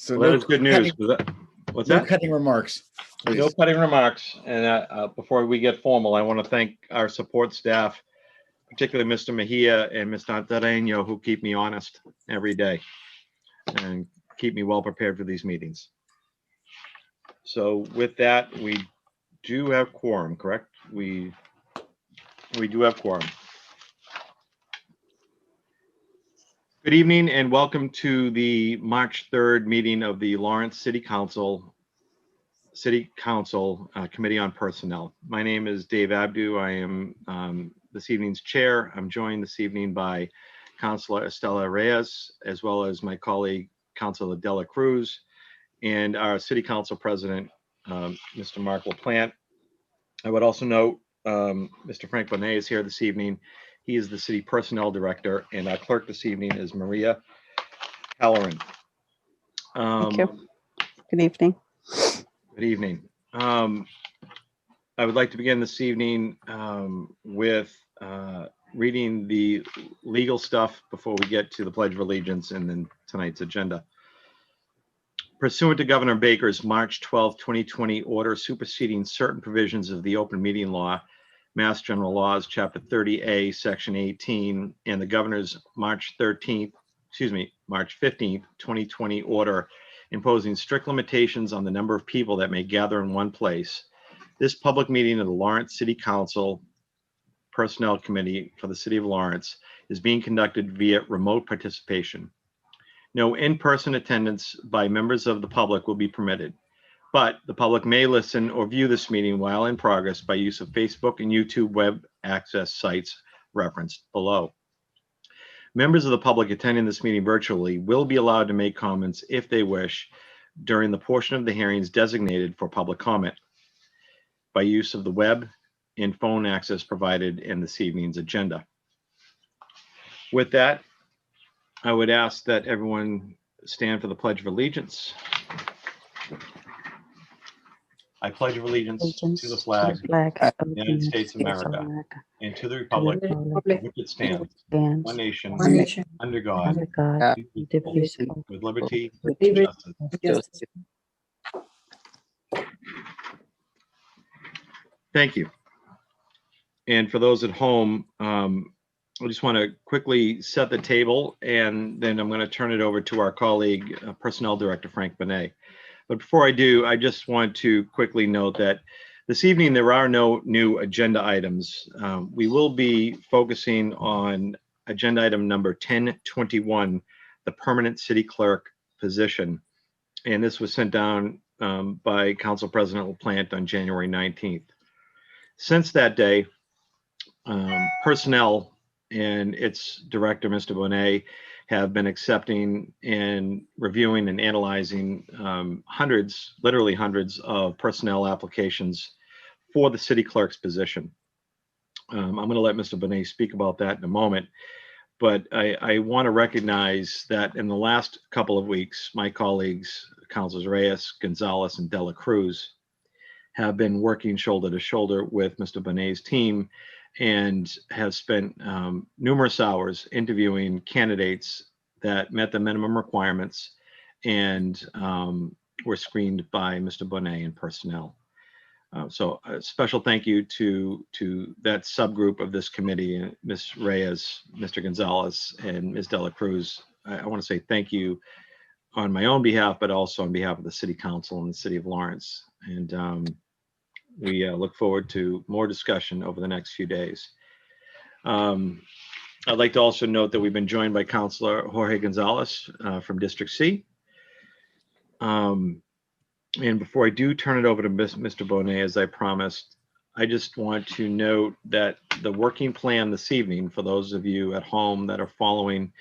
So Well, that no is good news. cutting, What's no that? cutting remarks, please. No cutting remarks. And before we get formal, I want to thank our support staff, particularly Mr. Mejia and Mr. Antareño, who keep me honest every day and keep me well prepared for these meetings. So with that, we do have quorum, correct? We do have quorum. Good evening and welcome to the March 3rd meeting of the Lawrence City Council Committee on Personnel. My name is Dave Abdu. I am this evening's chair. I'm joined this evening by Councilor Estela Reyes, as well as my colleague, Councilor Dela Cruz, and our City Council President, Mr. Mark LaPlante. I would also note Mr. Frank Bonet is here this evening. He is the City Personnel Director, and our clerk this evening is Maria Halloran. Thank you. Good evening. Good evening. I would like to begin this evening with reading the legal stuff before we get to the Pledge of Allegiance and then tonight's agenda. Pursuant to Governor Baker's March 12, 2020 order superseding certain provisions of the Open Meeting Law, Mass General Laws, Chapter 30A, Section 18, and the Governor's March 15, 2020 order imposing strict limitations on the number of people that may gather in one place, this public meeting of the Lawrence City Council Personnel Committee for the City of Lawrence is being conducted via remote participation. No in-person attendance by members of the public will be permitted, but the public may listen or view this meeting while in progress by use of Facebook and YouTube web access sites referenced below. Members of the public attending this meeting virtually will be allowed to make comments if they wish during the portion of the hearings designated for public comment by use of the web and phone access provided in this evening's agenda. With that, I would ask that everyone stand for the Pledge of Allegiance. I pledge allegiance to the flag of the United States of America and to the republic for which it stands, one nation, under God, indivisible, with liberty and justice. Thank you. And for those at home, I just want to quickly set the table, and then I'm going to turn it over to our colleague, Personnel Director Frank Bonet. But before I do, I just want to quickly note that this evening there are no new agenda items. We will be focusing on agenda item number 1021, the permanent city clerk position. And this was sent down by Council President LaPlante on January 19th. Since that day, Personnel and its director, Mr. Bonet, have been accepting and reviewing and analyzing literally hundreds of personnel applications for the city clerk's position. I'm going to let Mr. Bonet speak about that in a moment, but I want to recognize that in the last couple of weeks, my colleagues, Councilors Reyes, Gonzalez, and Dela Cruz, have been working shoulder to shoulder with Mr. Bonet's team and have spent numerous hours interviewing candidates that met the minimum requirements and were screened by Mr. Bonet and Personnel. So a special thank you to that subgroup of this committee, Ms. Reyes, Mr. Gonzalez, and Ms. Dela Cruz. I want to say thank you on my own behalf, but also on behalf of the City Council and the City of Lawrence. And we look forward to more discussion over the next few days. I'd like to also note that we've been joined by Councilor Jorge Gonzalez from District C. And before I do turn it over to Mr. Bonet, as I promised, I just want to note that the working plan this evening, for those of you at home that are following,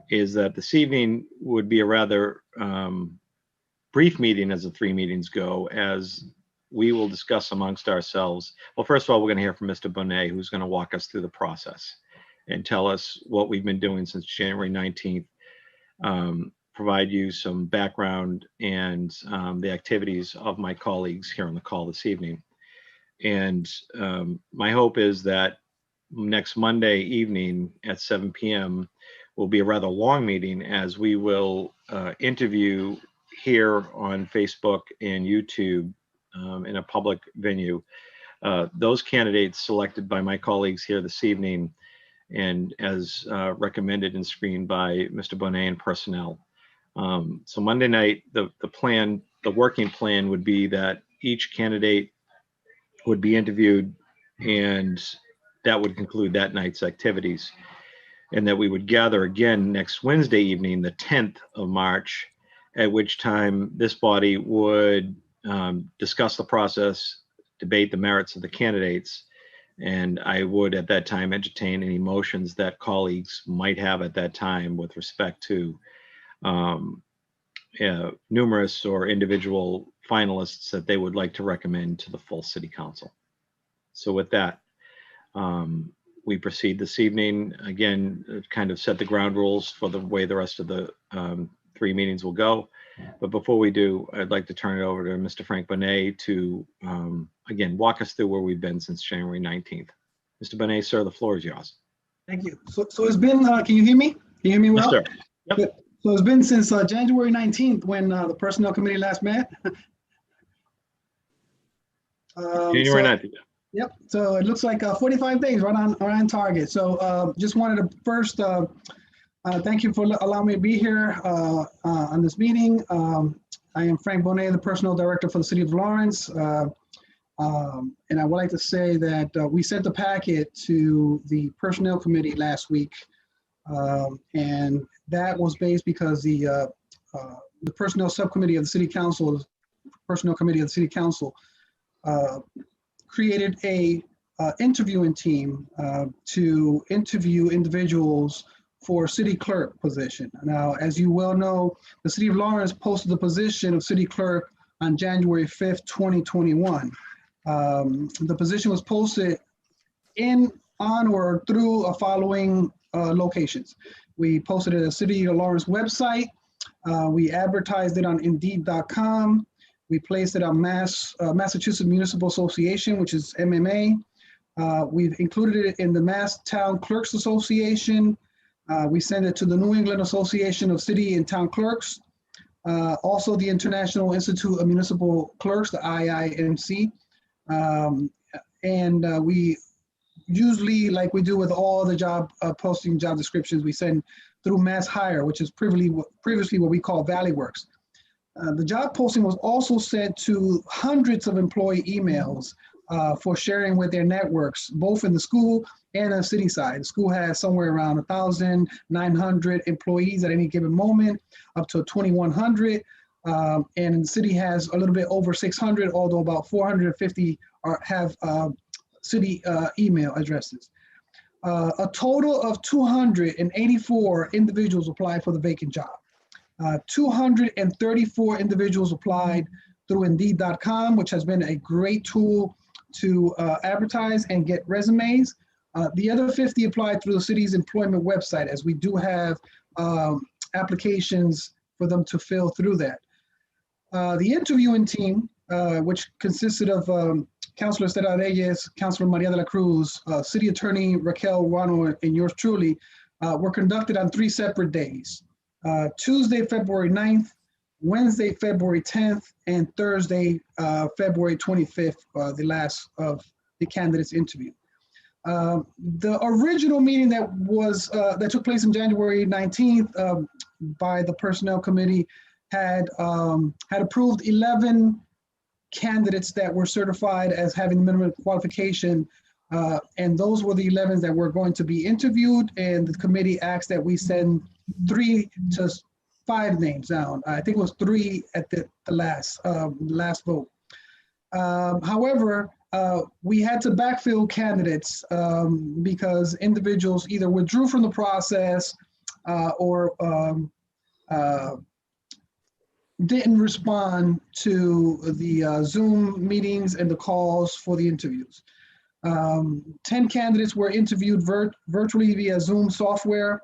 is that this evening would be a rather brief meeting as the 3 meetings go, as we will discuss amongst ourselves. Well, first of all, we're going to hear from Mr. Bonet, who's going to walk us through the process and tell us what we've been doing since January 19th, provide you some background and the activities of my colleagues here on the call this evening. And my hope is that next Monday evening at 7 p.m. will be a rather long meeting, as we will interview here on Facebook and YouTube in a public venue. Those candidates selected by my colleagues here this evening and as recommended and screened by Mr. Bonet and personnel. So Monday night, the working plan would be that each candidate would be interviewed, and that would conclude that night's activities. And that we would gather again next Wednesday evening, the 10th of March, at which time this body would discuss the process, debate the merits of the candidates, and I would at that time entertain any motions that colleagues might have at that time with respect to numerous or individual finalists that they would like to recommend to the full city council. So with that, we proceed this evening. Again, kind of set the ground rules for the way the rest of the 3 meetings will go. But before we do, I'd like to turn it over to Mr. Frank Bonet to, again, walk us through where we've been since January 19th. Mr. Bonet, sir, the floor is yours. Thank you. So it's been, can you hear me? Can you hear me well? Yes, sir. Yep. So it's been since January 19th when the Personnel Committee last met. January 19th. Yep. So it looks like 45 days, right on target. So just wanted to first thank you for allowing me to be here on this meeting. I am Frank Bonet, the Personnel Director for the City of Lawrence. And I would like to say that we sent the packet to the Personnel Committee last week. And that was based because the Personnel Subcommittee of the City Council, Personnel Committee of the City Council, created a interviewing team to interview individuals for city clerk position. Now, as you well know, the City of Lawrence posted the position of city clerk on January 5th, 2021. The position was posted on or through following locations. We posted it at the City of Lawrence website. We advertised it on Indeed.com. We placed it on Massachusetts Municipal Association, which is MMA. We've included it in the Mass Town Clerks Association. We sent it to the New England Association of City and Town Clerks. Also the International Institute of Municipal Clerks, the IIMC. And we usually, like we do with all the job posting job descriptions, we send through Mass Hire, which is previously what we call Valley Works. The job posting was also sent to hundreds of employee emails for sharing with their networks, both in the school and on the city side. The school has somewhere around 1,900 employees at any given moment, up to 2,100. And the city has a little bit over 600, although about 450 have city email addresses. A total of 284 individuals applied for the vacant job. 234 individuals applied through Indeed.com, which has been a great tool to advertise and get resumes. The other 50 applied through the city's employment website, as we do have applications for them to fill through that. The interviewing team, which consisted of Councilor Estela Reyes, Councilor Maria de la Cruz, City Attorney Raquel Ruano, and yours truly, were conducted on 3 separate days. Tuesday, February 9th, Wednesday, February 10th, and Thursday, February 25th, the last of the candidates interviewed. The original meeting that took place on January 19th by the Personnel Committee had approved 11 candidates that were certified as having minimum qualification, and those were the 11 that were going to be interviewed, and the committee asked that we send 3 to 5 names down. I think it was 3 at the last vote. However, we had to backfill candidates because individuals either withdrew from the process or didn't respond to the Zoom meetings and the calls for the interviews. 10 candidates were interviewed virtually via Zoom software.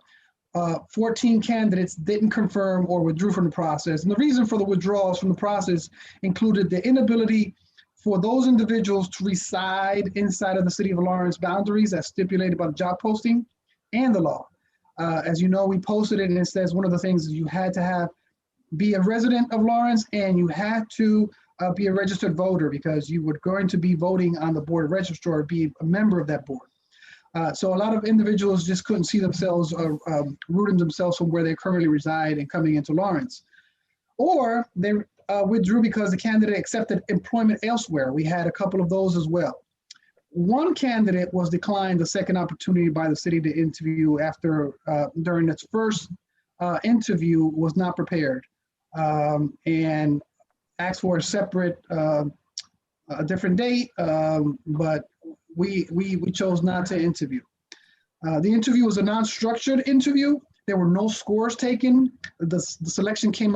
14 candidates didn't confirm or withdrew from the process. And the reason for the withdrawals from the process included the inability for those individuals to reside inside of the City of Lawrence boundaries as stipulated by the job posting and the law. As you know, we posted it and it says one of the things is you had to have be a resident of Lawrence, and you had to be a registered voter because you were going to be voting on the board of registrar, be a member of that board. So a lot of individuals just couldn't see themselves rooting themselves from where they currently reside and coming into Lawrence. Or they withdrew because the candidate accepted employment elsewhere. We had a couple of those as well. One candidate was declined the second opportunity by the city to interview after, during its first interview, was not prepared and asked for a separate, a different date, but we chose not to interview. The interview was a non-structured interview. There were no scores taken. The selection came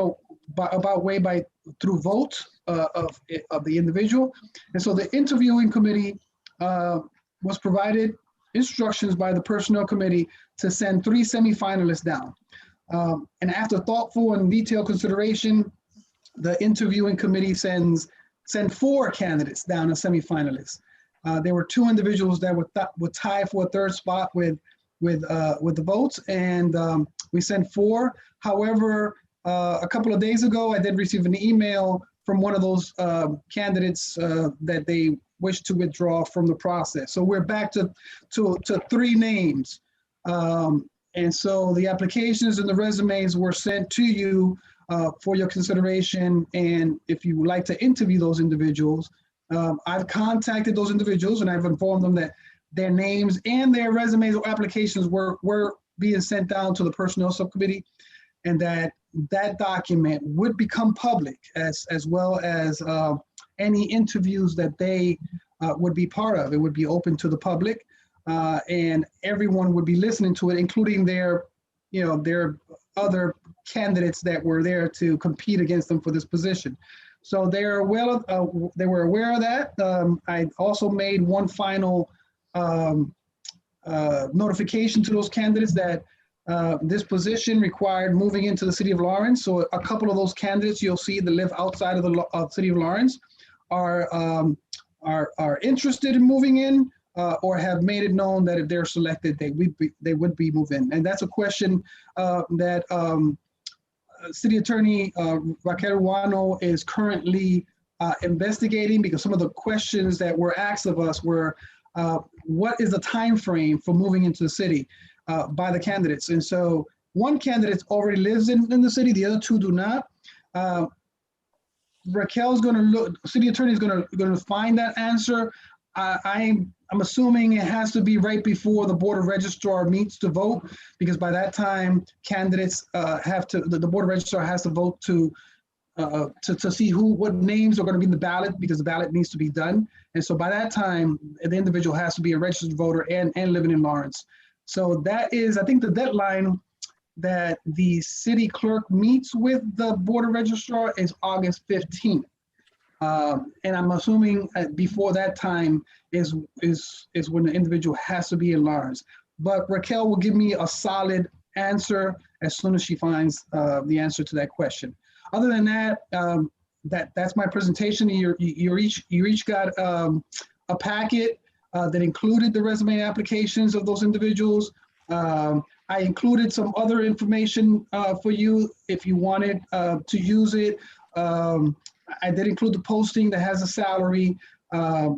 about way through vote of the individual. And so the interviewing committee was provided instructions by the personnel committee to send 3 semifinalists down. And after thoughtful and detailed consideration, the interviewing committee sent 4 candidates down as semifinalists. There were 2 individuals that would tie for a 3rd spot with the votes, and we sent 4. However, a couple of days ago, I did receive an email from one of those candidates that they wish to withdraw from the process. So we're back to 3 names. And so the applications and the resumes were sent to you for your consideration. And if you would like to interview those individuals, I've contacted those individuals and I've informed them that their names and their resumes or applications were being sent down to the personnel subcommittee, and that document would become public as well as any interviews that they would be part of. It would be open to the public, and everyone would be listening to it, including their other candidates that were there to compete against them for this position. So they were aware of that. I also made one final notification to those candidates that this position required moving into the city of Lawrence. So a couple of those candidates you'll see that live outside of the city of Lawrence are interested in moving in or have made it known that if they're selected, they would be moving. And that's a question that City Attorney Raquel Ruano is currently investigating, because some of the questions that were asked of us were, what is the time frame for moving into the city by the candidates? And so one candidate already lives in the city, the other 2 do not. Raquel's going to look, City Attorney is going to find that answer. I'm assuming it has to be right before the Board of Registrar meets to vote, because by that time candidates the Board of Registrar has to vote to see what names are going to be in the ballot, because the ballot needs to be done. And so by that time, the individual has to be a registered voter and living in Lawrence. So that is, I think, the deadline that the city clerk meets with the Board of Registrar is August 15th. And I'm assuming before that time is when the individual has to be in Lawrence. But Raquel will give me a solid answer as soon as she finds the answer to that question. Other than that, that's my presentation. You each got a packet that included the resume applications of those individuals. I included some other information for you if you wanted to use it. I did include the posting that has a salary. I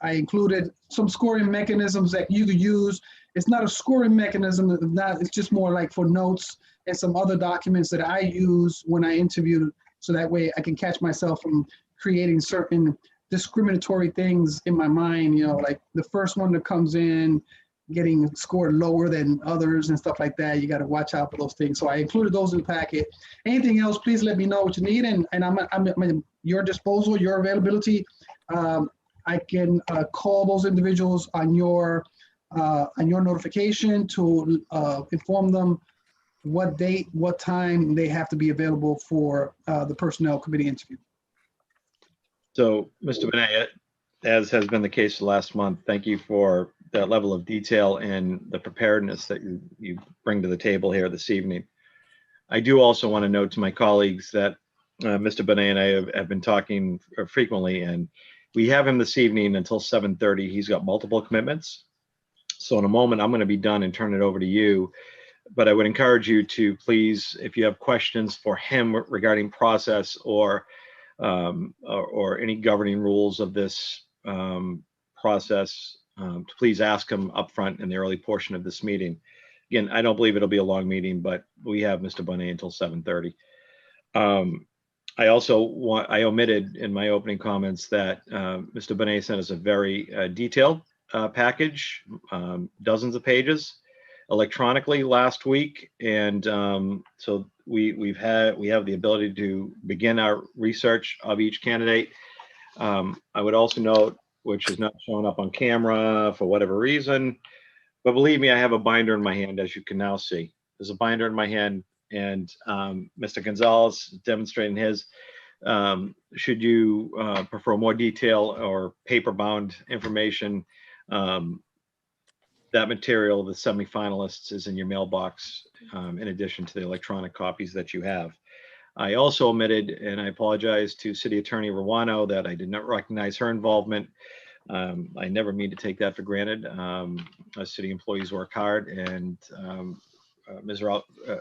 included some scoring mechanisms that you could use. It's not a scoring mechanism, it's just more like for notes and some other documents that I use when I interview, so that way I can catch myself from creating certain discriminatory things in my mind, like the first one that comes in getting scored lower than others and stuff like that. You got to watch out for those things. So I included those in the packet. Anything else, please let me know what you need, and I'm at your disposal, your availability. I can call those individuals on your notification to inform them what date, what time they have to be available for the personnel committee interview. So, Mr. Bonet, as has been the case the last month, thank you for that level of detail and the preparedness that you bring to the table here this evening. I do also want to note to my colleagues that Mr. Bonet and I have been talking frequently, and we have him this evening until 7:30. He's got multiple commitments. So in a moment, I'm going to be done and turn it over to you. But I would encourage you to please, if you have questions for him regarding process or any governing rules of this process, to please ask him upfront in the early portion of this meeting. Again, I don't believe it'll be a long meeting, but we have Mr. Bonet until 7:30. I omitted in my opening comments that Mr. Bonet sent us a very detailed package, dozens of pages electronically last week. And so we have the ability to begin our research of each candidate. I would also note, which is not showing up on camera for whatever reason, but believe me, I have a binder in my hand, as you can now see. There's a binder in my hand, and Mr. Gonzalez demonstrating his. Should you prefer more detail or paper-bound information, that material, the semifinalists, is in your mailbox, in addition to the electronic copies that you have. I also omitted, and I apologize to City Attorney Ruano that I did not recognize her involvement. I never mean to take that for granted. City employees work hard, and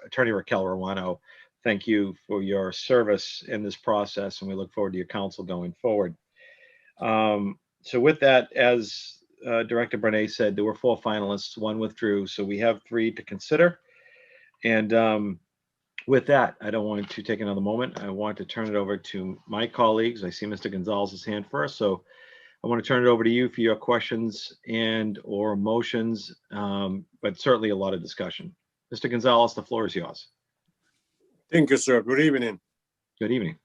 Attorney Raquel Ruano, thank you for your service in this process, and we look forward to your counsel going forward. So with that, as Director Bonet said, there were 4 finalists, 1 withdrew, so we have 3 to consider. And with that, I don't want to take another moment. I want to turn it over to my colleagues. I see Mr. Gonzalez's hand first, so I want to turn it over to you for your questions and or motions, but certainly a lot of discussion. Mr. Gonzalez, the floor is yours. Thank you, sir. Good evening. Good evening.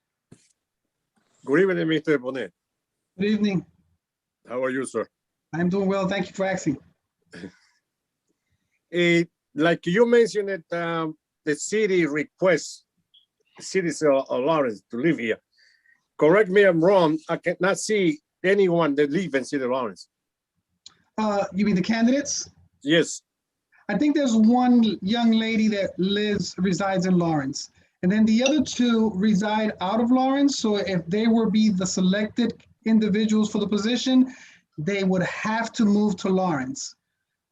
Good evening, Mr. Bonet. Good evening. How are you, sir? I'm doing well. Thank you for asking. Like you mentioned that the city requests citizen Lawrence to live here. Correct me if I'm wrong. I cannot see anyone that live in City of Lawrence. You mean the candidates? Yes. I think there's one young lady that resides in Lawrence. And then the other 2 reside out of Lawrence. So if they were be the selected individuals for the position, they would have to move to Lawrence.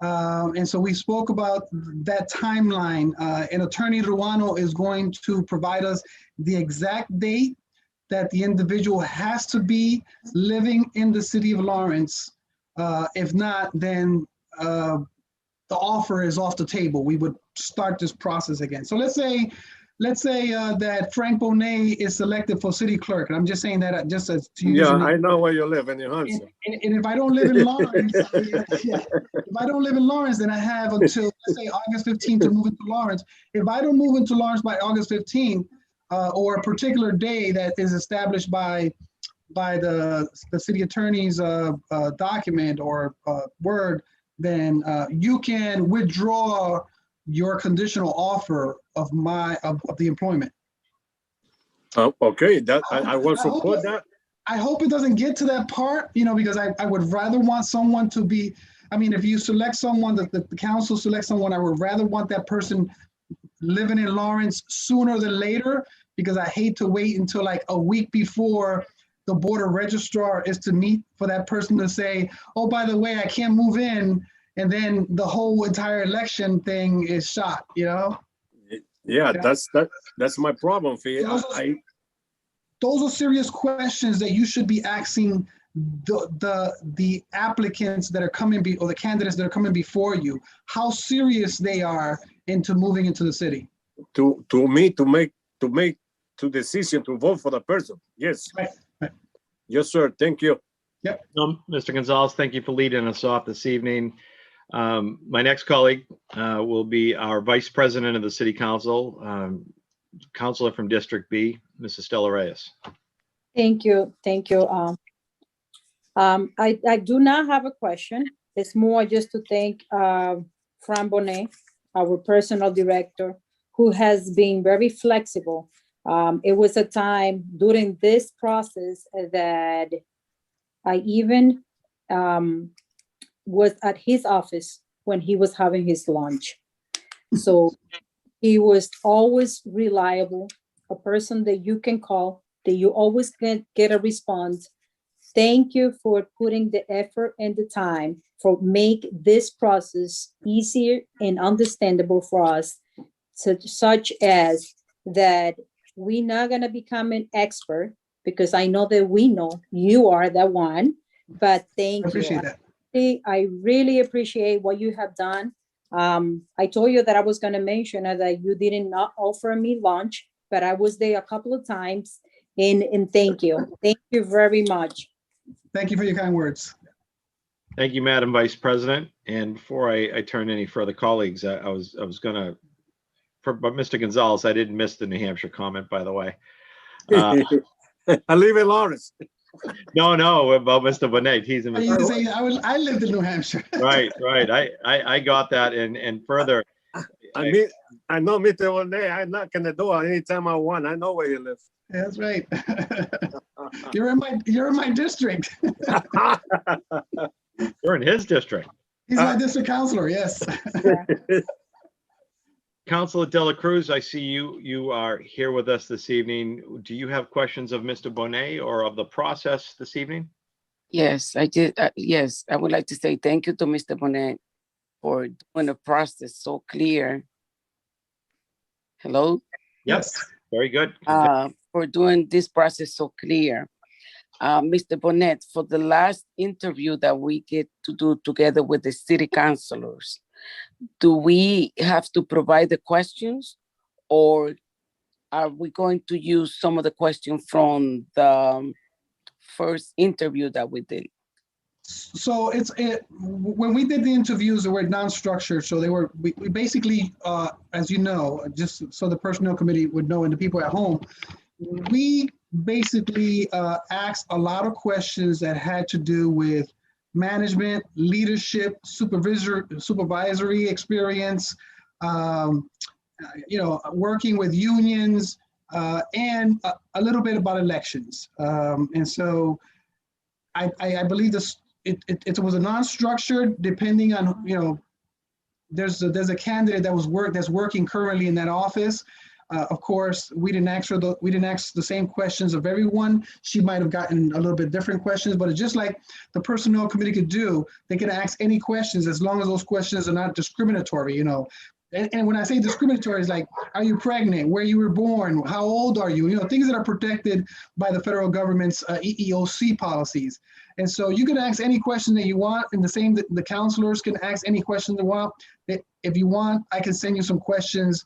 And so we spoke about that timeline, and Attorney Ruano is going to provide us the exact date that the individual has to be living in the city of Lawrence. If not, then the offer is off the table. We would start this process again. So let's say that Frank Bonet is selected for city clerk. And I'm just saying that just as to use. Yeah, I know where you live in New Hampshire. And if I don't live in Lawrence, if I don't live in Lawrence, then I have until, let's say, August 15th to move into Lawrence. If I don't move into Lawrence by August 15th, or a particular day that is established by the city attorney's document or word, then you can withdraw your conditional offer of the employment. Okay, that I will support that. I hope it doesn't get to that part, because I would rather want someone to be, if you select someone, the council selects someone, I would rather want that person living in Lawrence sooner than later, because I hate to wait until like a week before the board of registrar is to meet for that person to say, oh, by the way, I can't move in. And then the whole entire election thing is shot, Yeah, that's my problem for you. Those are serious questions that you should be asking the applicants that are coming or the candidates that are coming before you, how serious they are into moving into the city. To make decision to vote for the person. Yes. Right. Yes, sir. Thank you. Yep. Mr. Gonzalez, thank you for leading us off this evening. My next colleague will be our Vice President of the City Council, Councilor from District B, Mrs. Stella Reyes. Thank you. Thank you. I do not have a question. It's more just to thank Fran Bonet, our personal director, who has been very flexible. It was a time during this process that I even was at his office when he was having his lunch. So he was always reliable, a person that you can call, that you always get a response. thank you for putting the effort and the time for make this process easier and understandable for us, such as that we're not gonna become an expert, because I know that we know you are the one, but I thank appreciate you. that. I really appreciate what you have done. I told you that I was gonna mention that you did not offer me lunch, but I was there a couple of times, and thank you. Thank you very much. Thank you for your kind words. Thank you, Madam Vice President. And before I turn to any further colleagues, I was gonna, but Mr. Gonzalez, I didn't miss the New Hampshire comment, by the way. I live in Lawrence. No, about Mr. Bonet, he's in. You can say, I lived in New Hampshire. Right. I got that, and further, I mean, I know Mr. Bonet. I knock on the door anytime I want. I know where he lives. That's right. You're in my district. you're in his district. He's my district counselor, yes. Councilor Dela Cruz, I see you are here with us this evening. Do you have questions of Mr. Bonet or of the process this evening? Yes, I did. Yes, I would like to say thank you to Mr. Bonet for doing the process so clear. Hello? Yes. Very good. For doing this process so clear. Mr. Bonet, for the last interview that we get to do together with the city councilors, do we have to provide the questions, or are we going to use some of the questions from the first interview that we did? So when we did the interviews, they were non-structured. So we basically, as you know, just so the personnel committee would know and the people at home, we basically asked a lot of questions that had to do with management, leadership, supervisory experience, working with unions, and a little bit about elections. And so I believe this it was a non-structured, depending on, there's a candidate that's working currently in that office. Of course, we didn't ask the same questions of everyone. She might have gotten a little bit different questions, but it's just like the personnel committee could do. They can ask any questions as long as those questions are not discriminatory, And when I say discriminatory, it's like, are you pregnant? Where you were born? How old are you? Things that are protected by the federal government's EEOC policies. And so you can ask any question that you want, and the counselors can ask any question they want. If you want, I can send you some questions,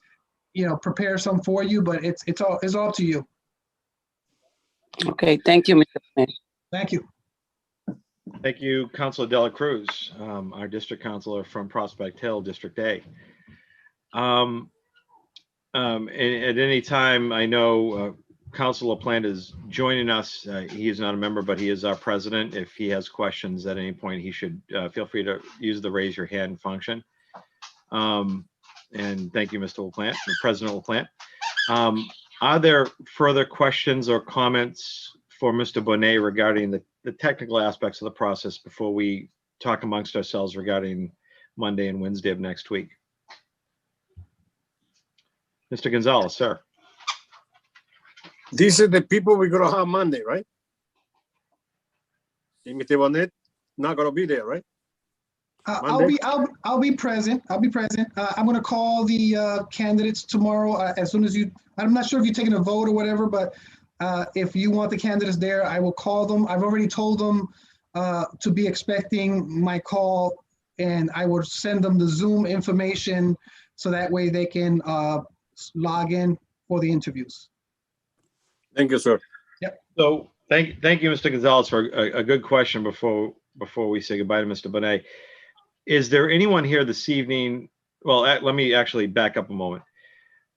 prepare some for you, but it's all up to you. Okay, thank you, Mr. Bonet. Thank you. Thank you, Councilor Dela Cruz, our district councilor from Prospect Hill, District A. And at any time, I know Councilor Plant is joining us. He is not a member, but he is our president. If he has questions at any point, he should feel free to use the raise your hand function. And thank you, Mr. LaPlante, President LaPlante. Are there further questions or comments for Mr. Bonet regarding the technical aspects of the process before we talk amongst ourselves regarding Monday and Wednesday of next week? Mr. Gonzalez, sir. These are the people we're gonna have Monday, right? Mr. Bonet not gonna be there, right? I'll be present. I'm going to call the candidates tomorrow as soon as I'm not sure if you're taking a vote or whatever, but if you want the candidates there, I will call them. I've already told them to be expecting my call, and I will send them the Zoom information so that way they can log in for the interviews. Thank you, sir. Yep. So thank you, Mr. Gonzalez, for a good question before we say goodbye to Mr. Bonet. Is there anyone here this evening? Well, let me actually back up a moment.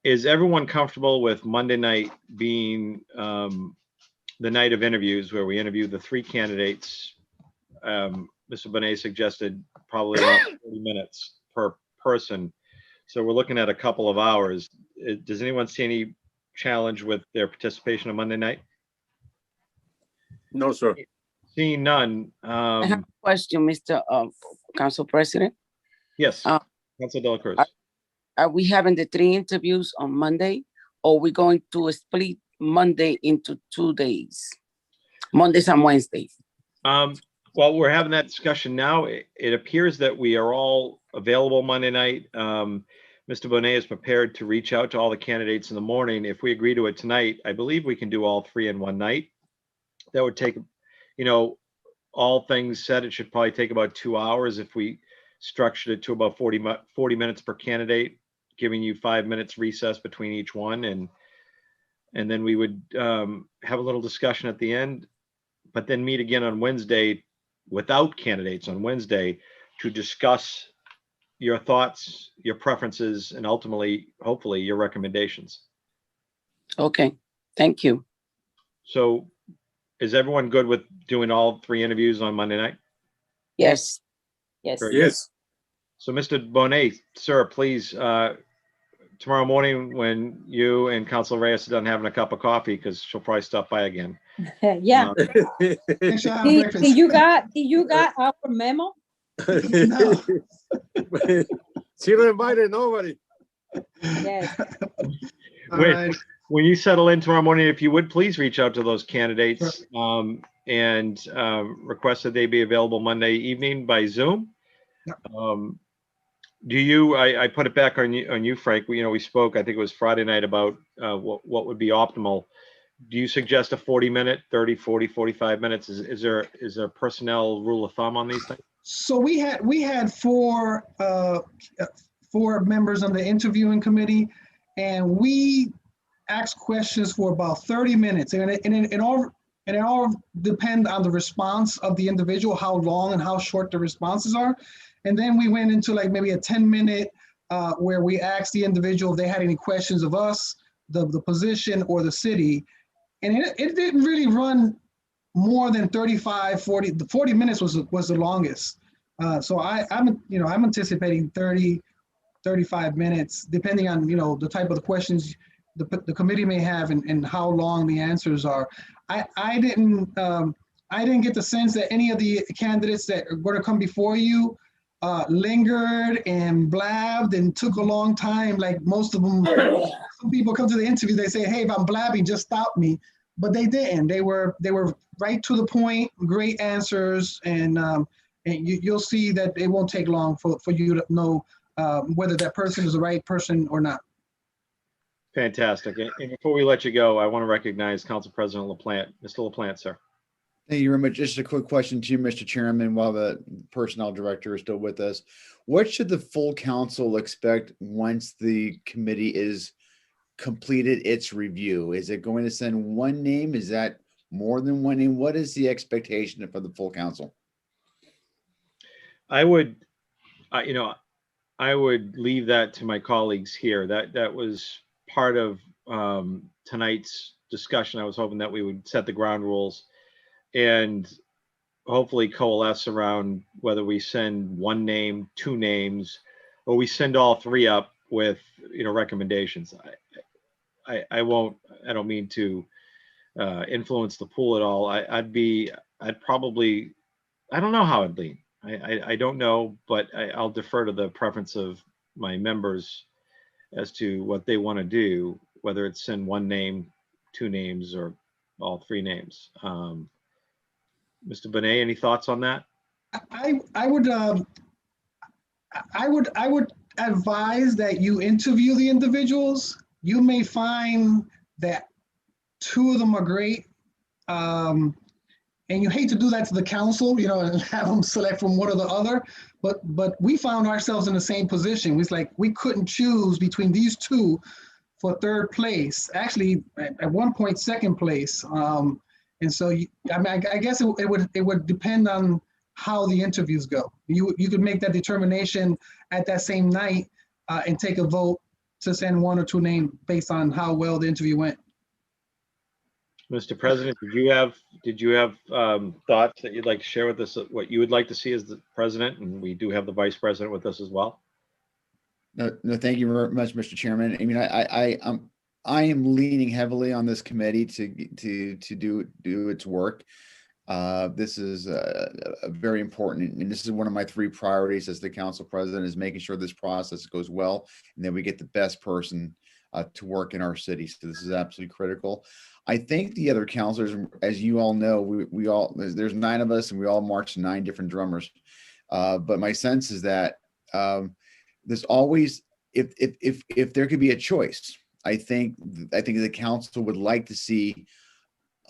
Is everyone comfortable with Monday night being the night of interviews where we interview the three candidates? Mr. Bonet suggested probably around 30 minutes per person. So we're looking at a couple of hours. Does anyone see any challenge with their participation on Monday night? No, sir. Seeing none. I have a question, Mr. Council President. Yes, Councilor Dela Cruz. Are we having the 3 interviews on Monday, or are we going to split Monday into 2 days, Mondays and Wednesdays? Well, we're having that discussion now. It appears that we are all available Monday night. Mr. Bonet is prepared to reach out to all the candidates in the morning. If we agree to it tonight, I believe we can do all three in one night. That would take, all things said, it should probably take about 2 hours if we structured it to about 40 minutes per candidate, giving you 5 minutes recess between each one. And then we would have a little discussion at the end, but then meet again on Wednesday without candidates on Wednesday to discuss your thoughts, your preferences, and ultimately, hopefully, your recommendations. Okay, thank you. So is everyone good with doing all three interviews on Monday night? Yes. Yes. Very good. Yes. So Mr. Bonet, sir, please, tomorrow morning when you and Council Reyes are done having a cup of coffee, because she'll probably stop by again. Yeah. Make sure I have Did breakfast. you got our memo? No. She don't invited nobody. Yes. All Wait. right. When you settle in tomorrow morning, if you would please reach out to those candidates and request that they be available Monday evening by Zoom. Yep. Do you, I put it back on you, Frank. We spoke, I think it was Friday night, about what would be optimal. Do you suggest a 40-minute, 30, 40, 45 minutes? Is there a personnel rule of thumb on these things? So we had four members on the interviewing committee, and we asked questions for about 30 minutes, and it all depend on the response of the individual, how long and how short the responses are. And then we went into like maybe a 10-minute where we asked the individual if they had any questions of us, the position, or the city. And it didn't really run more than 35, 40. The 40 minutes was the longest. So I'm anticipating 30, 35 minutes, depending on the type of the questions the committee may have and how long the answers are. I didn't get the sense that any of the candidates that are going to come before you lingered and blabbed and took a long time. Like most of them, some people come to the interview, they say, "Hey, if I'm blabbing, just stop me." But they didn't. They were right to the point, great answers, and you'll see that it won't take long for you to know whether that person is the right person or not. Fantastic. And before we let you go, I want to recognize Council President LaPlante. Mr. LaPlante, sir. Thank you very much. Just a quick question to you, Mr. Chairman, while the personnel director is still with us. What should the full council expect once the committee is completed its review? Is it going to send one name? Is that more than one name? What is the expectation for the full council? I would leave that to my colleagues here. That was part of tonight's discussion. I was hoping that we would set the ground rules and hopefully coalesce around whether we send one name, two names, or we send all three up with recommendations. I don't mean to influence the pool at all. I don't know how I'd lean. I don't know, but I'll defer to the preference of my members as to what they want to do, whether it's send one name, two names, or all three names. Mr. Bonet, any thoughts on that? I would advise that you interview the individuals. You may find that two of them are great. And you hate to do that to the council, and have them select from one or the other. But we found ourselves in the same position. We couldn't choose between these two for third place. Actually, at one point, second place. And so, I guess it would depend on how the interviews go. You could make that determination at that same night and take a vote to send one or two names based on how well the interview went. Mr. President, did you have thoughts that you'd like to share with us, what you would like to see as the president? And we do have the vice president with us as well. No, thank you very much, Mr. Chairman. I mean, I am leaning heavily on this committee to do its work. This is a very important, and this is one of my three priorities as the council president, is making sure this process goes well and that we get the best person to work in our city. So this is absolutely critical. I think the other counselors, as you all know, we all, there's 9 of us and we all march 9 different drummers. But my sense is that there's always, if there could be a choice, I think the council would like to see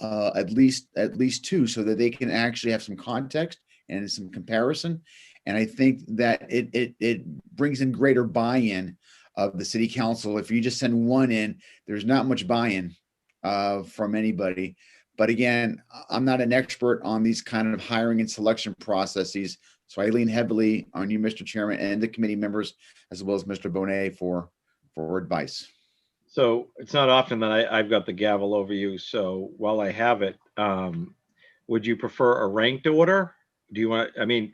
at least 2 so that they can actually have some context and some comparison. And I think that it brings in greater buy-in of the city council. If you just send 1 in, there's not much buy-in from anybody. But again, I'm not an expert on these kind of hiring and selection processes. So I lean heavily on you, Mr. Chairman, and the committee members, as well as Mr. Bonet for advice. So it's not often that I've got the gavel over you. So while I have it, would you prefer a ranked order? Do you want, I mean,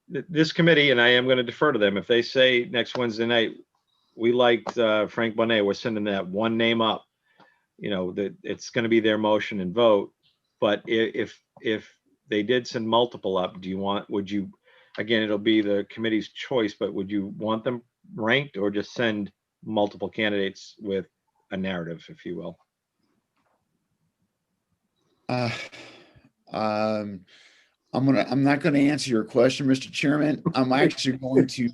this committee, and I am going to defer to them, if they say next Wednesday night, we liked Frank Bonet, we're sending that 1 name up, you know, that it's going to be their motion and vote. But if they did send multiple up, would you, again, it'll be the committee's choice, but would you want them ranked or just send multiple candidates with a narrative, if you will? I'm not going to answer your question, Mr. Chairman. I'm actually going to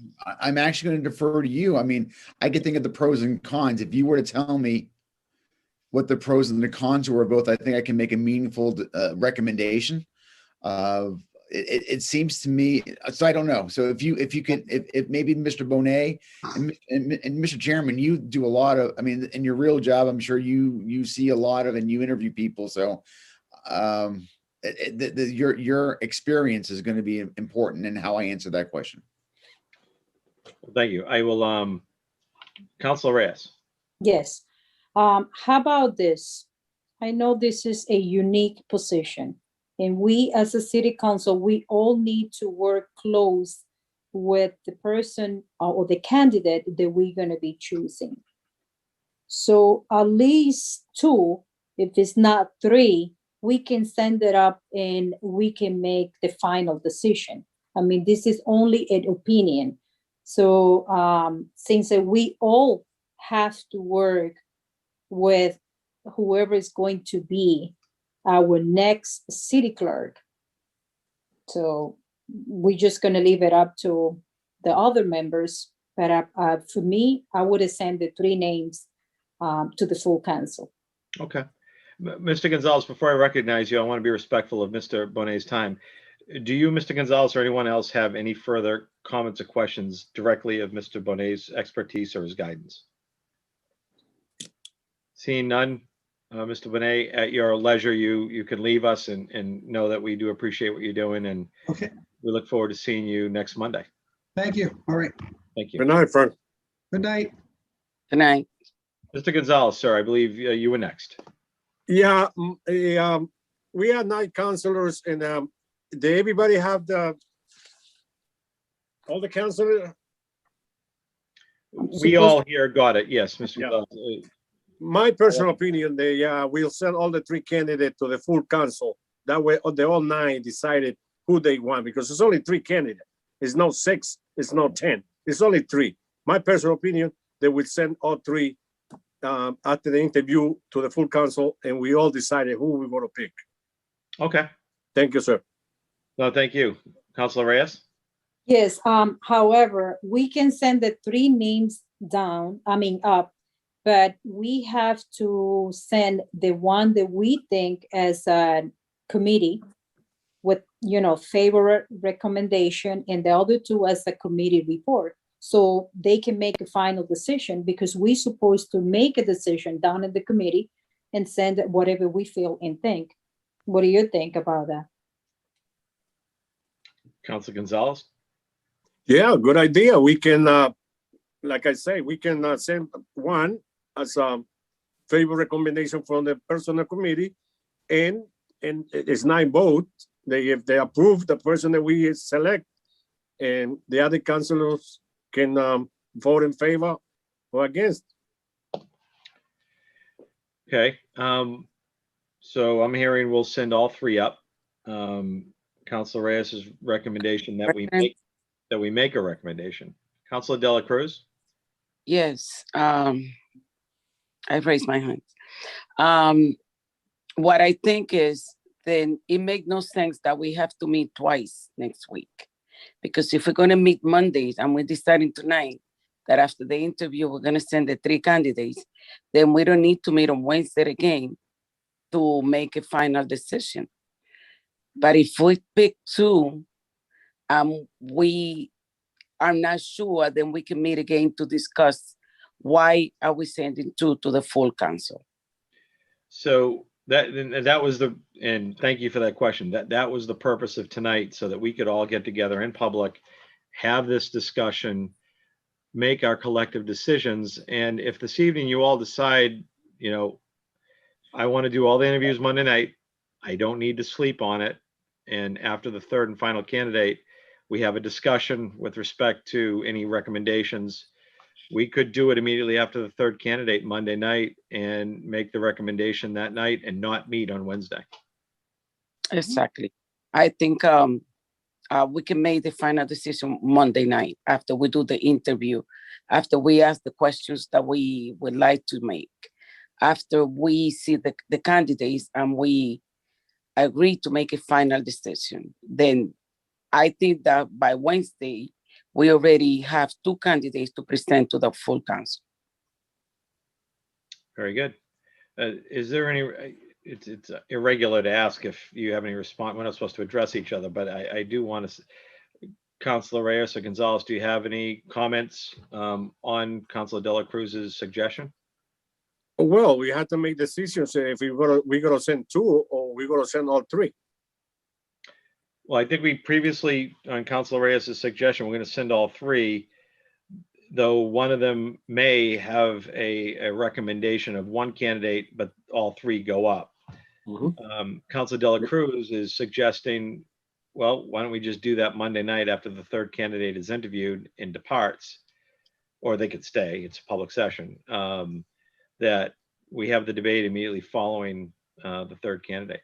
defer to you. I mean, I could think of the pros and cons. If you were to tell me what the pros and the cons were both, I think I can make a meaningful recommendation. It seems to me, so I don't know. So if you could, if maybe Mr. Bonet and Mr. Chairman, you do a lot of, I mean, in your real job, I'm sure you see a lot of, and you interview people. So your experience is going to be important in how I answer that question. Thank you. I will, Councilor Reyes. Yes. How about this? I know this is a unique position, and we as a city council, we all need to work close with the person or the candidate that we're going to be choosing. So at least 2, if it's not 3, we can send it up and we can make the final decision. I mean, this is only an opinion. So since we all have to work with whoever is going to be our next city clerk, so we're just going to leave it up to the other members. But for me, I would have sent the 3 names to the full council. Okay. Mr. Gonzalez, before I recognize you, I want to be respectful of Mr. Bonet's time. Do you, Mr. Gonzalez, or anyone else have any further comments or questions directly of Mr. Bonet's expertise or his guidance? Seeing none, Mr. Bonet, at your leisure, you can leave us and know that we do appreciate what you're doing, and Okay, we look forward to seeing you next Monday. thank you. All right. Thank you. Good night, Frank. Good night. Good night. Mr. Gonzalez, sir, I believe you were next. Yeah, we are 9 councilors, and did everybody have all the councilors? We all here got it. Yes, Mr. Yeah. Gonzalez. My personal opinion, they will send all the 3 candidates to the full council. That way, the all 9 decided who they want, because it's only 3 candidates. It's not 6, it's not 10. It's only 3. My personal opinion, they will send all 3 after the interview to the full council, and we all decided who we want to pick. Okay. Thank you, sir. No, thank you. Councilor Reyes? Yes, however, we can send the 3 names up, but we have to send the one that we think as a committee with, favorite recommendation, and the other 2 as a committee report. So they can make a final decision, because we're supposed to make a decision down in the committee and send whatever we feel and think. What do you think about that? Councilor Gonzalez? Yeah, good idea. We can, like I say, we can send one as a favorite recommendation from the personal committee, and it's 9 votes. If they approve the person that we select, and the other councilors can vote in favor or against. Okay. So I'm hearing we'll send all 3 up. Councilor Reyes's recommendation that we make a recommendation. Councilor Dela Cruz? Yes. I raised my hand. What I think is then it makes no sense that we have to meet twice next week. Because if we're going to meet Mondays and we're deciding tonight that after the interview, we're going to send the 3 candidates, then we don't need to meet on Wednesday again to make a final decision. But if we pick 2, we are not sure, then we can meet again to discuss why are we sending 2 to the full council. So that was and thank you for that question. That was the purpose of tonight, so that we could all get together in public, have this discussion, make our collective decisions. And if this evening you all decide, I want to do all the interviews Monday night, I don't need to sleep on it. And after the 3rd and final candidate, we have a discussion with respect to any recommendations. We could do it immediately after the 3rd candidate Monday night and make the recommendation that night and not meet on Wednesday. Exactly. I think we can make the final decision Monday night after we do the interview, after we ask the questions that we would like to make, after we see the candidates and we agree to make a final decision. Then I think that by Wednesday, we already have 2 candidates to present to the full council. Very good. Is there any, it's irregular to ask if you have any response. We're not supposed to address each other, but I do want to, Councilor Reyes or Gonzalez, do you have any comments on Councilor De La Cruz's suggestion? Well, we have to make decisions if we're gonna send 2 or we're gonna send all 3. Well, I think we previously, on Councilor Reyes' suggestion, we're going to send all 3, though one of them may have a recommendation of 1 candidate, but all 3 go up. Councilor De La Cruz is suggesting, well, why don't we just do that Monday night after the 3rd candidate is interviewed and departs, or they could stay, it's a public session, that we have the debate immediately following the 3rd candidate.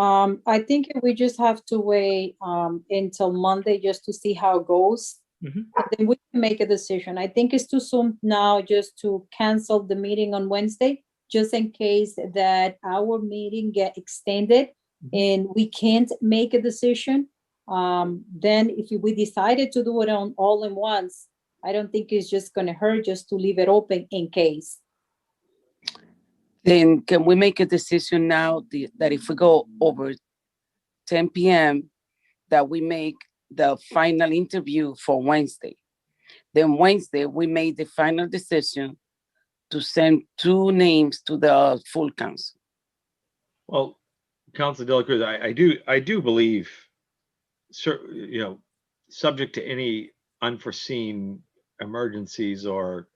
I think we just have to wait until Monday just to see how it goes. And then we can make a decision. I think it's too soon now just to cancel the meeting on Wednesday, just in case that our meeting get extended and we can't make a decision. Then if we decided to do it on all in once, I don't think it's just gonna hurt just to leave it open in case. Then can we make a decision now that if we go over 10 p.m., that we make the final interview for Wednesday? Then Wednesday, we made the final decision to send 2 names to the full council. Well, Councilor De La Cruz, I do believe, subject to any unforeseen emergencies or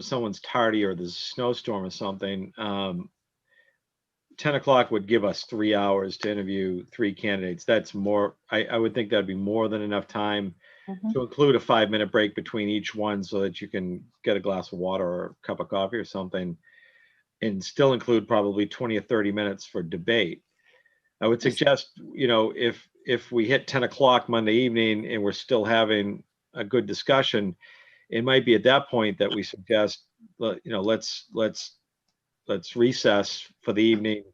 someone's tardy or there's a snowstorm or something, 10 o'clock would give us 3 hours to interview 3 candidates. That's more, I would think that'd be more than enough time to include a 5-minute break between each one so that you can get a glass of water or a cup of coffee or something, and still include probably 20 or 30 minutes for debate. I would suggest, if we hit 10 o'clock Monday evening and we're still having a good discussion, it might be at that point that we suggest, let's recess for the evening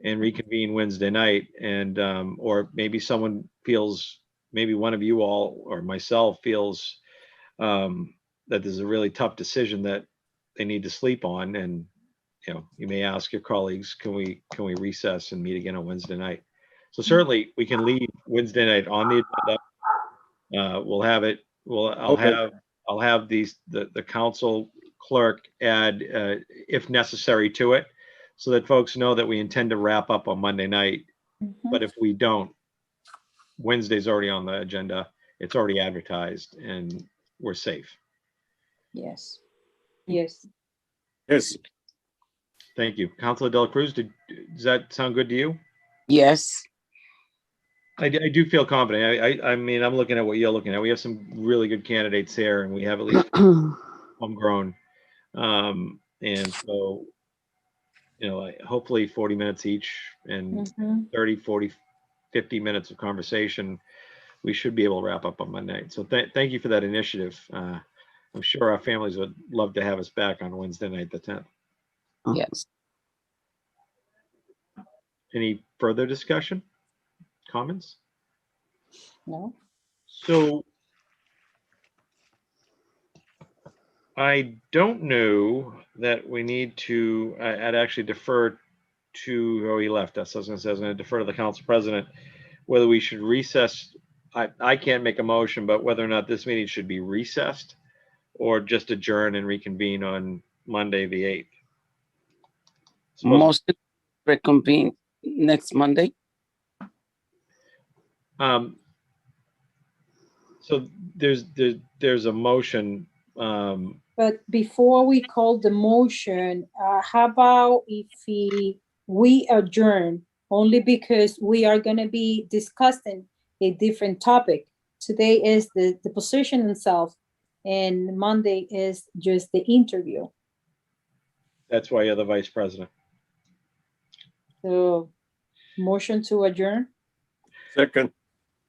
and reconvene Wednesday night. And, or maybe someone feels, maybe one of you all or myself feels that there's a really tough decision that they need to sleep on. And, you may ask your colleagues, can we recess and meet again on Wednesday night? So certainly we can leave Wednesday night on the agenda. We'll have it. I'll have the council clerk add, if necessary, to it, so that folks know that we intend to wrap up on Monday night. But if we don't, Wednesday's already on the agenda. It's already advertised, and we're safe. Yes. Yes. Yes. Thank you. Councilor De La Cruz, does that sound good to you? Yes. I do feel confident. I mean, I'm looking at what you're looking at. We have some really good candidates here, and we have at least homegrown. And so, hopefully 40 minutes each and 30, 40, 50 minutes of conversation, we should be able to wrap up on Monday. So thank you for that initiative, I'm sure our families would love to have us back on Wednesday night, the 10th. Yes. Any further discussion? Comments? No? So I don't know that we need to, I'd actually defer to, oh, he left us. I was gonna say, I was gonna defer to the council president, whether we should recess. I can't make a motion, but whether or not this meeting should be recessed or just adjourn and reconvene on Monday, the 8th. Suppose- Most reconvene next Monday. So there's a motion, But before we call the motion, how about if we adjourn, only because we are gonna be discussing a different topic. Today is the position itself, and Monday is just the interview. that's why you're the vice president. So, motion to adjourn? Second,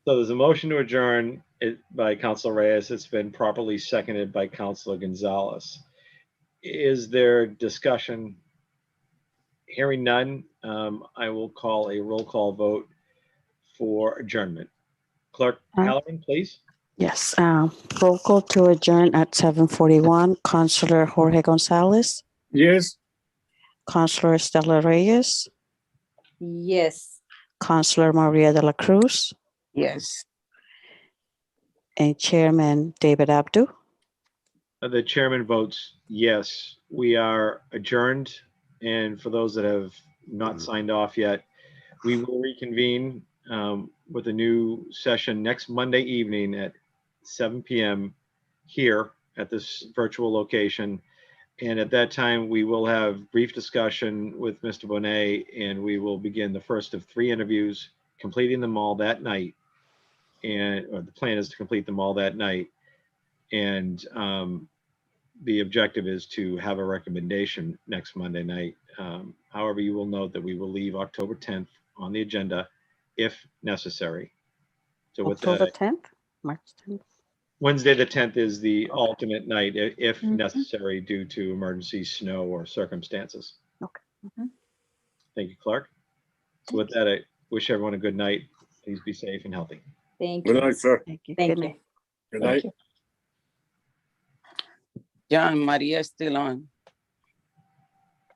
So there's a motion to adjourn by Councilor Reyes. It's been properly seconded by Councilor Gonzalez. Is there discussion? Hearing none, I will call a roll call vote for adjournment. Clerk Halloran, please. Yes, roll call to adjourn at 7:41. Councilor Jorge Gonzalez, yes. Councilor Estela Reyes, Yes. Councilor Maria de la Cruz, Yes. and Chairman David Abdu. The chairman votes yes. We are adjourned. And for those that have not signed off yet, we will reconvene with a new session next Monday evening at 7 p.m. here at this virtual location. And at that time, we will have brief discussion with Mr. Bonet, and we will begin the first of 3 interviews, completing them all that night. And the plan is to complete them all that night. And the objective is to have a recommendation next Monday night. However, you will note that we will leave October 10th on the agenda if necessary. So with October that, 10th, March 10th. Wednesday, the 10th is the alternate night if Mhm. necessary due to emergency snow or circumstances. Okay. Mhm. Thank you, Clark. So with that, I wish everyone a good night. Please be safe and healthy. Thank Good you. night, sir. Thank you. Thank Good you. night. Good Thank night. you. John Maria is still on.